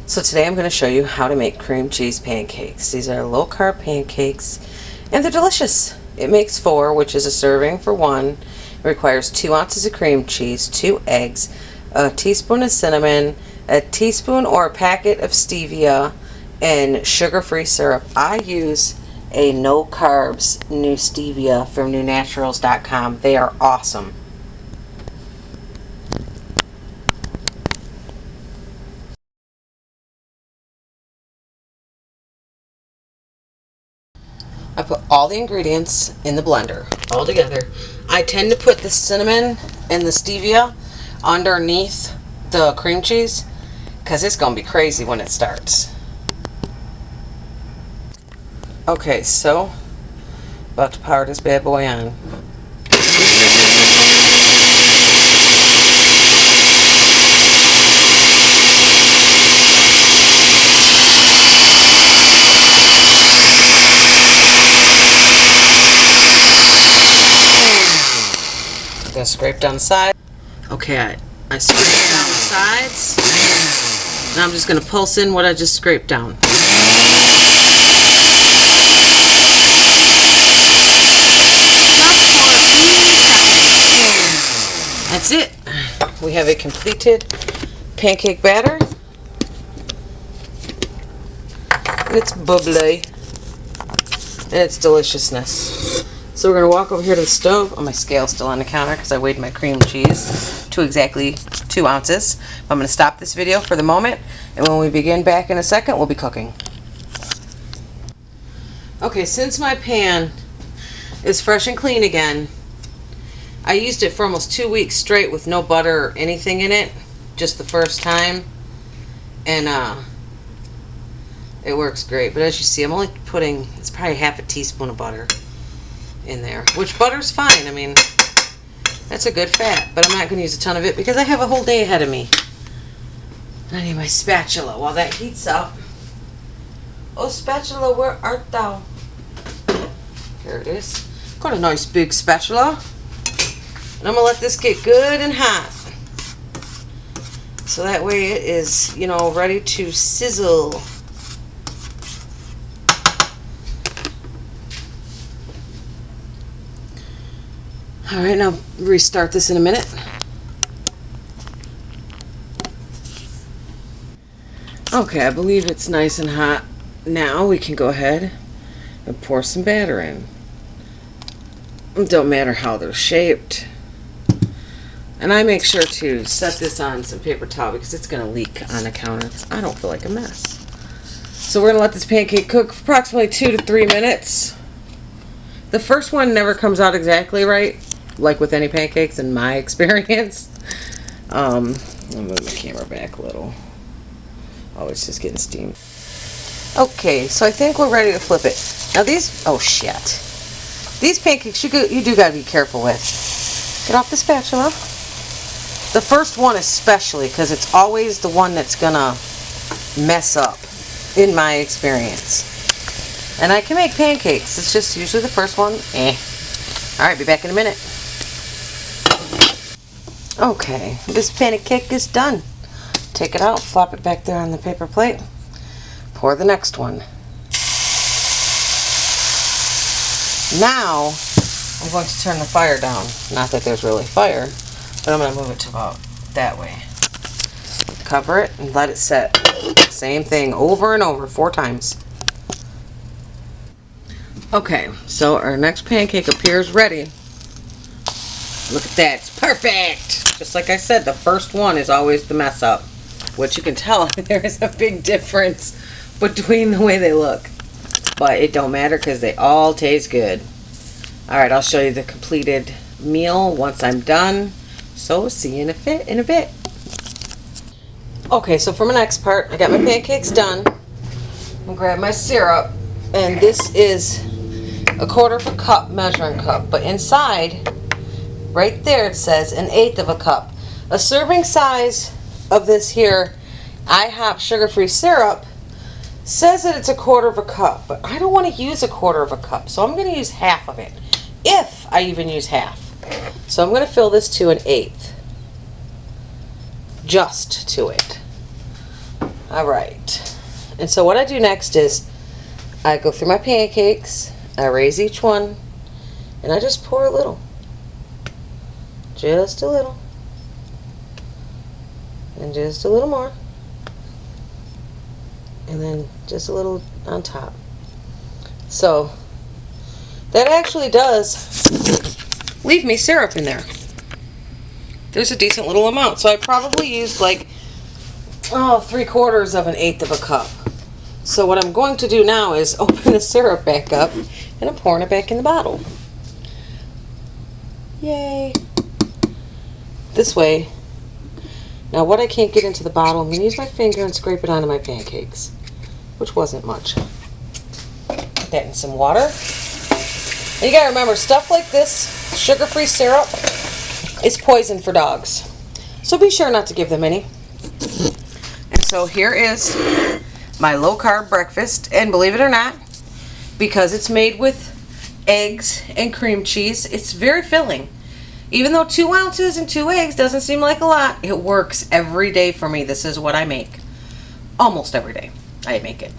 So today I'm going to show you how to make cream cheese pancakes. These are low-carb pancakes and they're delicious. It makes 4, which is a serving for 1. It requires 2 ounces of cream cheese, 2 eggs, a teaspoon of cinnamon, a teaspoon or a packet of stevia, and sugar-free syrup. I use a no carbs new stevia from newnaturals.com. They are awesome. I put all the ingredients in the blender all together. I tend to put the cinnamon and the stevia underneath the cream cheese because it's going to be crazy when it starts. Okay, so about to power this bad boy on. Gonna scrape down the side. Okay, I scraped down the sides. Now I'm just gonna pulse in what I just scraped down. That's it. We have a completed pancake batter. And it's bubbly. And it's deliciousness. So we're going to walk over here to the stove. Oh, my scale's still on the counter because I weighed my cream cheese to exactly 2 ounces. I'm going to stop this video for the moment, and when we begin back in a second, we'll be cooking. Okay, since my pan is fresh and clean again, I used it for almost 2 weeks straight with no butter or anything in it, just the first time, and it works great. But as you see, I'm only putting, it's probably half a teaspoon of butter in there, which butter's fine. I mean, that's a good fat, but I'm not going to use a ton of it because I have a whole day ahead of me. I need my spatula while that heats up. Oh, spatula, where art thou? Here it is. Got a nice big spatula. And I'm going to let this get good and hot. So that way it is, you know, ready to sizzle. Alright, now restart this in a minute. Okay, I believe it's nice and hot. Now we can go ahead and pour some batter in. It don't matter how they're shaped. And I make sure to set this on some paper towel because it's going to leak on the counter. I don't feel like a mess. So we're going to let this pancake cook for approximately 2 to 3 minutes. The first one never comes out exactly right, like with any pancakes in my experience. I'll move the camera back a little. Oh, it's just getting steamed. Okay, so I think we're ready to flip it. Now these, oh shit. These pancakes you do gotta be careful with. Get off the spatula. The first one especially, because it's always the one that's gonna mess up, in my experience. And I can make pancakes, it's just usually the first one, Alright, be back in a minute. Okay, this pancake is done. Take it out, flop it back there on the paper plate. Pour the next one. Now, I'm going to turn the fire down. Not that there's really fire, but I'm going to move it to about that way. Cover it and let it set. Same thing over and over 4 times. Okay, so our next pancake appears ready. Look at that, it's perfect! Just like I said, the first one is always the mess up. Which you can tell there is a big difference between the way they look. But it don't matter because they all taste good. Alright, I'll show you the completed meal once I'm done. So see you in a bit. Okay, so for my next part, I got my pancakes done. I'm going to grab my syrup. And this is a 1/4 cup measuring cup. But inside, right there, it says 1/8 cup. A serving size of this here IHOP sugar-free syrup says that it's a 1/4 cup, but I don't want to use a 1/4 cup, so I'm going to use half of it, if I even use half. So I'm going to fill this to 1/8, just to it. Alright, and so what I do next is I go through my pancakes, I raise each one, and I just pour a little. Just a little. And just a little more. And then just a little on top. So that actually does leave me syrup in there. There's a decent little amount. So I probably used like 3/4 of an 1/8 of a cup. So what I'm going to do now is open the syrup back up and I'm pouring it back in the bottle. Yay. This way. Now what I can't get into the bottle, I'm going to use my finger and scrape it onto my pancakes, which wasn't much. Put that in some water. And you gotta remember, stuff like this, sugar-free syrup, is poison for dogs. So be sure not to give them any. And so here is my low-carb breakfast, and believe it or not, because it's made with eggs and cream cheese, it's very filling. Even though 2 ounces and 2 eggs doesn't seem like a lot, it works every day for me. This is what I make. Almost every day I make it.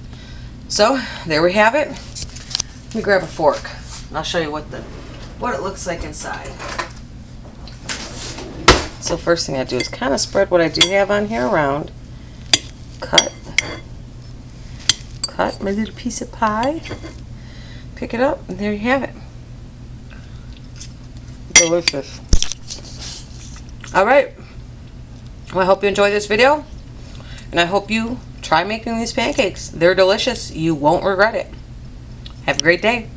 So there we have it. Let me grab a fork. I'll show you what it looks like inside. So first thing I do is kind of spread what I do have on here around. Cut my little piece of pie. Pick it up, and there you have it. Delicious. Alright. Well, I hope you enjoyed this video. And I hope you try making these pancakes. They're delicious. You won't regret it. Have a great day.